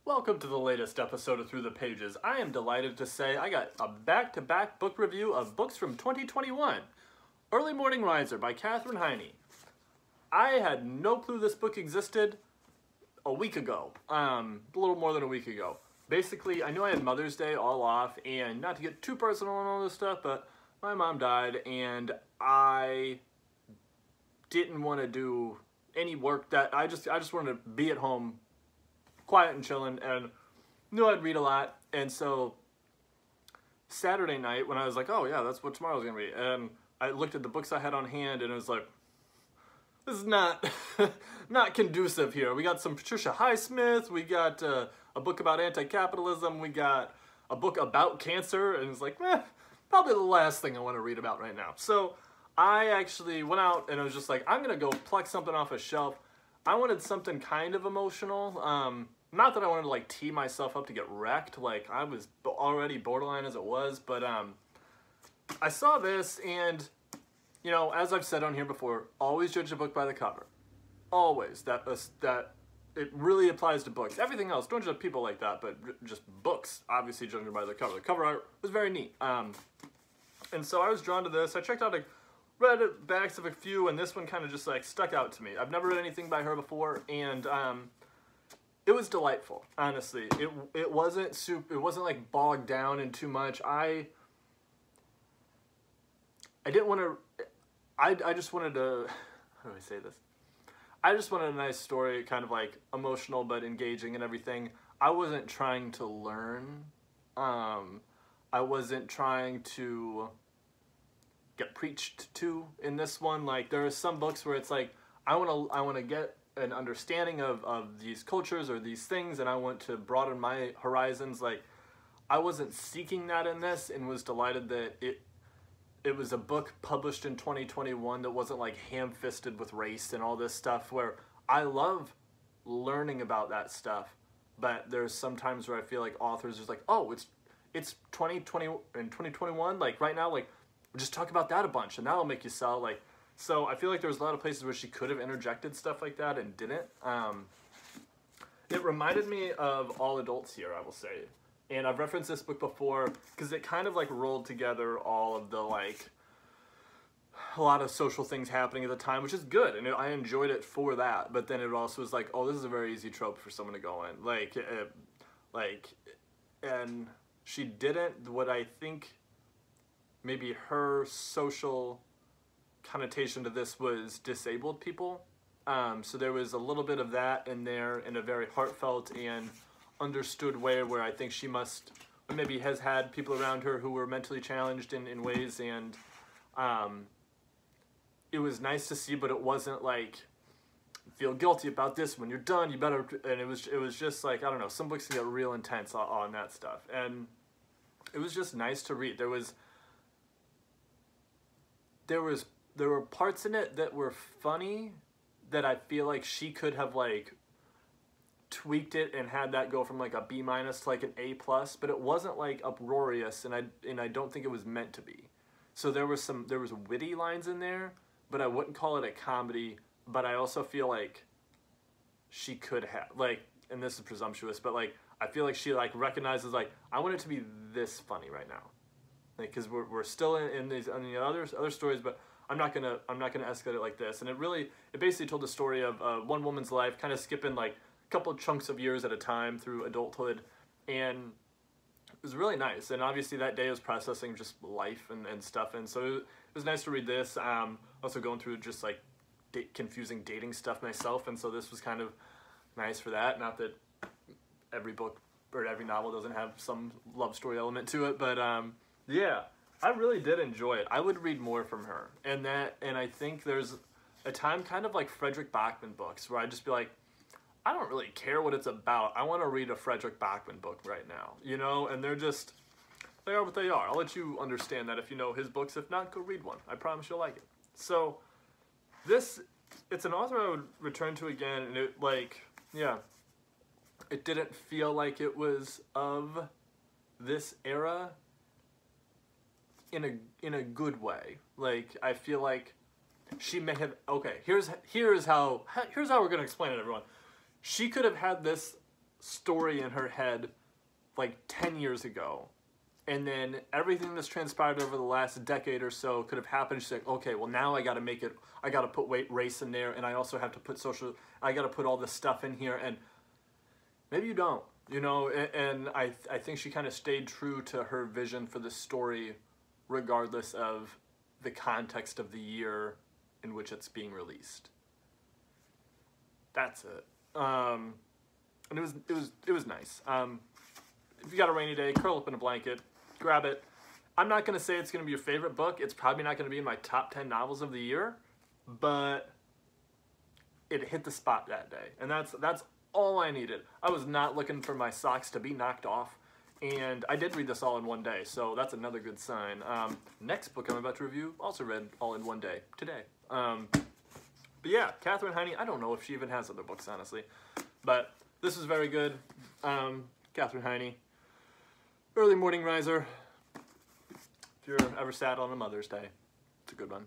Welcome to the latest episode of Through the Pages. I am delighted to say I got a back-to-back book review of books from 2021. Early Morning Riser by Katherine Heiny. I had no clue this book existed a week ago, a little more than a week ago. Basically, I knew I had Mother's Day all off, and not to get too personal and all this stuff, but my mom died, and I didn't want to do any work that I just wanted to be at home, quiet and chilling, and knew I'd read a lot. And so Saturday night, when I was like, oh yeah, that's what tomorrow's gonna be, and I looked at the books I had on hand, and it was like, this is not not conducive here. We got some Patricia Highsmith, we got a book about anti-capitalism, we got a book about cancer, and it's like, probably the last thing I want to read about right now. So I actually went out and I was just like, I'm gonna go pluck something off a shelf. I wanted something kind of emotional. Not that I wanted to like tee myself up to get wrecked, like I was already borderline as it was, but I saw this, and you know, as I've said on here before, always judge a book by the cover. Always. That it really applies to books. Everything else, don't judge people like that, but just books, obviously judging by the cover. The cover art was very neat. And so I was drawn to this. I checked out read backs of a few, and this one kind of just like stuck out to me. I've never read anything by her before, and it was delightful, honestly. It wasn't like bogged down in too much. I didn't want to, I just wanted to, how do I say this? I just wanted a nice story, kind of like emotional but engaging and everything. I wasn't trying to learn. I wasn't trying to get preached to in this one. Like, there are some books where it's like, I want to get an understanding of these cultures or these things, and I want to broaden my horizons. Like, I wasn't seeking that in this, and was delighted that it was a book published in 2021 that wasn't like ham-fisted with race and all this stuff, where I love learning about that stuff, but there's some times where I feel like authors are like, oh, it's 2020 and 2021, like right now, like we'll just talk about that a bunch and that'll make you sell. Like, so I feel like there's a lot of places where she could have interjected stuff like that and didn't. It reminded me of All Adults Here, I will say. And I've referenced this book before because it kind of like rolled together all of the like, a lot of social things happening at the time, which is good, and I enjoyed it for that. But then it also was like, oh, this is a very easy trope for someone to go in. And she didn't, what I think maybe her social connotation to this was disabled people. So there was a little bit of that in there in a very heartfelt and understood way, where I think she must, or maybe has had people around her who were mentally challenged in ways, and it was nice to see, but it wasn't like, feel guilty about this when you're done, you better, and it was just like, I don't know, some books can get real intense on that stuff, and it was just nice to read. There were parts in it that were funny that I feel like she could have like tweaked it and had that go from like a B- to like an A+, but it wasn't like uproarious, and I don't think it was meant to be. So there was witty lines in there, but I wouldn't call it a comedy. But I also feel like she could have, like, and this is presumptuous, but like I feel like she like recognizes like, I want it to be this funny right now, like, because we're still in these other stories, but I'm not gonna escalate it like this. And it basically told the story of one woman's life, kind of skipping like couple of chunks of years at a time through adulthood, and it was really nice. And obviously that day I was processing just life and stuff, and so it was nice to read this. Also going through just like confusing dating stuff myself, and so this was kind of nice for that. Not that every book or every novel doesn't have some love story element to it, but yeah, I really did enjoy it. I would read more from her, and I think there's a time, kind of like Frederick Bachman books, where I'd just be like, I don't really care what it's about. I want to read a Frederick Bachman book right now, you know? And they are what they are. I'll let you understand that if you know his books. If not, go read one. I promise you'll like it. So it's an author I would return to again, and it like, yeah, it didn't feel like it was of this era in a good way. Like, I feel like she may have, okay, here's how we're going to explain it, everyone. She could have had this story in her head like 10 years ago. And then everything that's transpired over the last decade or so could have happened. She's like, okay, well now I got to make it, I got to put race in there, and I also have to put I got to put all this stuff in here, and maybe you don't, you know, and I think she kind of stayed true to her vision for the story, regardless of the context of the year in which it's being released. That's it. And it was nice. If you got a rainy day, curl up in a blanket, grab it. I'm not going to say it's going to be your favorite book. It's probably not going to be in my top 10 novels of the year, but it hit the spot that day. And that's all I needed. I was not looking for my socks to be knocked off, and I did read this all in one day, so that's another good sign. Next book I'm about to review, also read all in one day, today. But yeah, Katherine Heiny, I don't know if she even has other books, honestly, but this is very good. Katherine Heiny. Early morning riser. If you're ever sad on a Mother's Day, it's a good one.